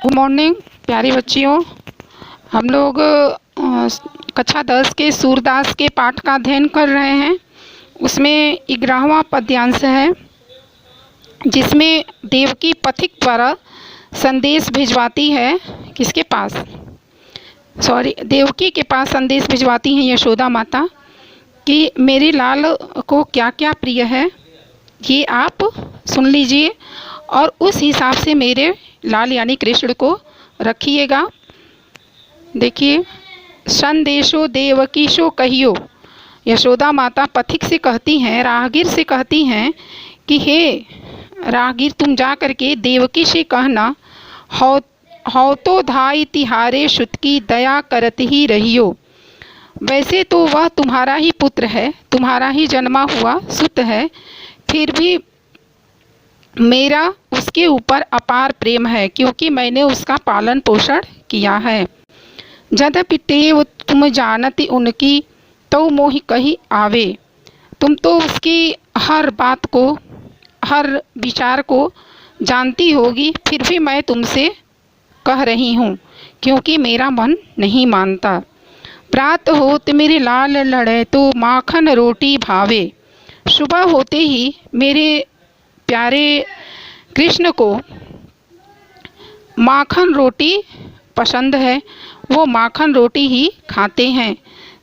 Good morning प्यारे बच्चियों। हम लोग कक्षा 10 के सूरदास के पाठ का अध्ययन कर रहे हैं। उसमें 11वां पद्यांश है, जिसमें देवकी पथिक द्वारा संदेश भिजवाती है। किसके पास? देवकी के पास संदेश भिजवाती हैं यशोदा माता कि मेरे लाल को क्या क्या प्रिय है, ये आप सुन लीजिए और उस हिसाब से मेरे लाल यानी कृष्ण को रखिएगा। देखिए, संदेशो देवकीशो कहियो, यशोदा माता पथिक से कहती हैं, राहगीर से कहती हैं कि हे राहगीर, तुम जा करके देवकी से कहना, हौ तो धाई तिहारे सुत की दया करत ही रहियो। वैसे तो वह तुम्हारा ही पुत्र है, तुम्हारा ही जन्मा हुआ सुत है, फिर भी मेरा उसके ऊपर अपार प्रेम है, क्योंकि मैंने उसका पालन पोषण किया है। जदपि टेव तुम जानती उनकी, तो मोहि कही आवे। तुम तो उसकी हर बात को, हर विचार को जानती होगी, फिर भी मैं तुमसे कह रही हूँ, क्योंकि मेरा मन नहीं मानता। प्रात होत मेरे लाल लड़े तो माखन रोटी भावे। सुबह होते ही मेरे प्यारे कृष्ण को माखन रोटी पसंद है, वो माखन रोटी ही खाते हैं।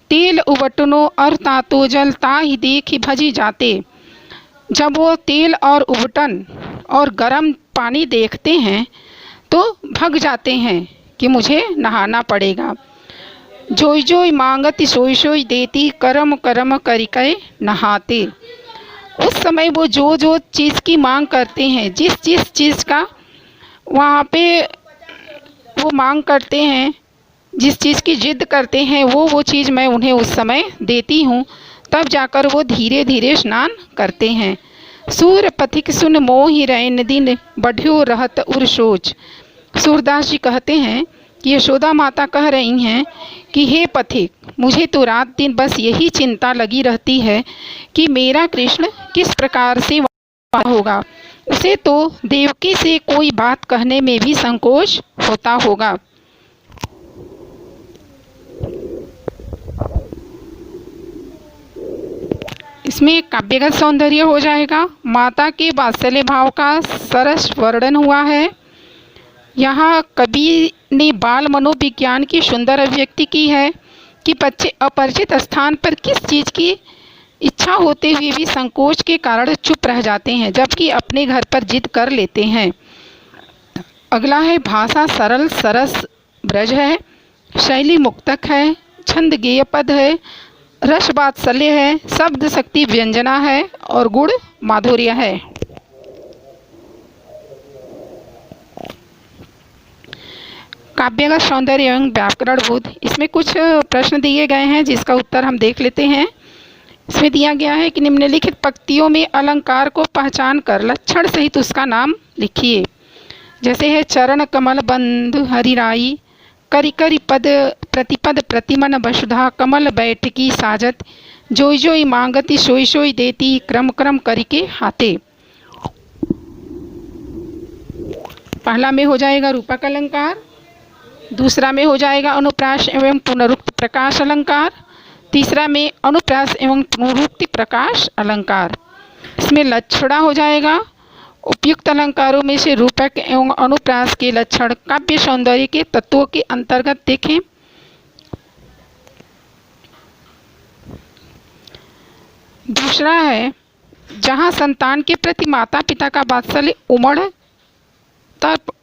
तेल उबटनो और तातो जल ताहि देखि भजी जाते। जब वो तेल और उबटन और गर्म पानी देखते हैं तो भग जाते हैं कि मुझे नहाना पड़ेगा। जोई जोई मांगती सोई सोई देती, करम करम करिके नहाते। उस समय वो जो जो चीज़ की मांग करते हैं, जिस जिस चीज़ का वहाँ पे वो मांग करते हैं, जिस चीज़ की जिद करते हैं, वो चीज़ मैं उन्हें उस समय देती हूँ। तब जाकर वो धीरे धीरे स्नान करते हैं। सूर पथिक सुन मोहि रैन दिन, बढ़ियो रहत उर सोच। सूरदास जी कहते हैं कि यशोदा माता कह रही हैं कि हे पथिक, मुझे तो रात दिन बस यही चिंता लगी रहती है कि मेरा कृष्ण किस प्रकार से होगा। उसे तो देवकी से कोई बात कहने में भी संकोच होता होगा। इसमें काव्यगत सौंदर्य हो जाएगा। माता के वात्सल्य भाव का सरस वर्णन हुआ है। यहाँ कवि ने बाल मनोविज्ञान की सुंदर अभिव्यक्ति की है कि बच्चे अपरिचित स्थान पर किस चीज़ की इच्छा होते हुए भी संकोच के कारण चुप रह जाते हैं, जबकि अपने घर पर जिद कर लेते हैं। अगला है, भाषा सरल सरस ब्रज है, शैली मुक्तक है, छंद गेय पद है, रस वात्सल्य है, शब्द शक्ति व्यंजना है और गुण माधुर्य है। काव्यगत सौंदर्य एवं व्याकरण बोध, इसमें कुछ प्रश्न दिए गए हैं जिसका उत्तर हम देख लेते हैं। इसमें दिया गया है कि निम्नलिखित पंक्तियों में अलंकार को पहचान कर लक्षण सहित उसका नाम लिखिए। जैसे है, चरण कमल बंधु हरिराई, करि करि पद प्रतिपद प्रतिमन वसुधा, कमल बैठकी साजत, जोई जोई मांगती सोई सोई देती, क्रम क्रम करिके हाथे। पहला में हो जाएगा रूपक अलंकार, दूसरा में हो जाएगा अनुप्रास एवं पुनरुक्त प्रकाश अलंकार, तीसरा में अनुप्रास एवं पुनरुक्ति प्रकाश अलंकार। इसमें लक्षणा हो जाएगा। उपयुक्त अलंकारों में से रूपक एवं अनुप्रास के लक्षण काव्य सौंदर्य के तत्वों के अंतर्गत देखें। दूसरा है, जहाँ संतान के प्रति माता पिता का वात्सल्य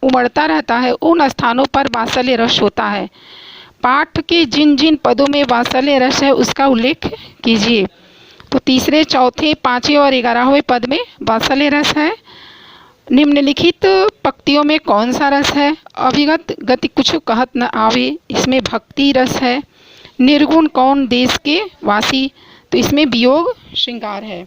उमड़ता रहता है, उन स्थानों पर वात्सल्य रस होता है। पाठ के जिन जिन पदों में वात्सल्य रस है उसका उल्लेख कीजिए। तो तीसरे, चौथे, पाँचवें और 11वें पद में वात्सल्य रस है। निम्नलिखित पंक्तियों में कौन सा रस है? अभिगत गति कुछ कहत न आवे, इसमें भक्ति रस है। निर्गुण कौन देश के वासी, तो इसमें वियोग श्रृंगार है।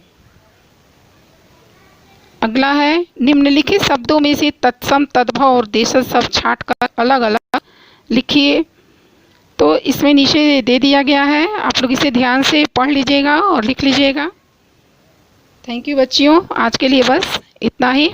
अगला है, निम्नलिखित शब्दों में से तत्सम तद्भव और देशज सब छांट कर अलग अलग लिखिए। तो इसमें नीचे दे दिया गया है, आप लोग इसे ध्यान से पढ़ लीजिएगा और लिख लीजिएगा। थैंक यू बच्चियों, आज के लिए बस इतना ही।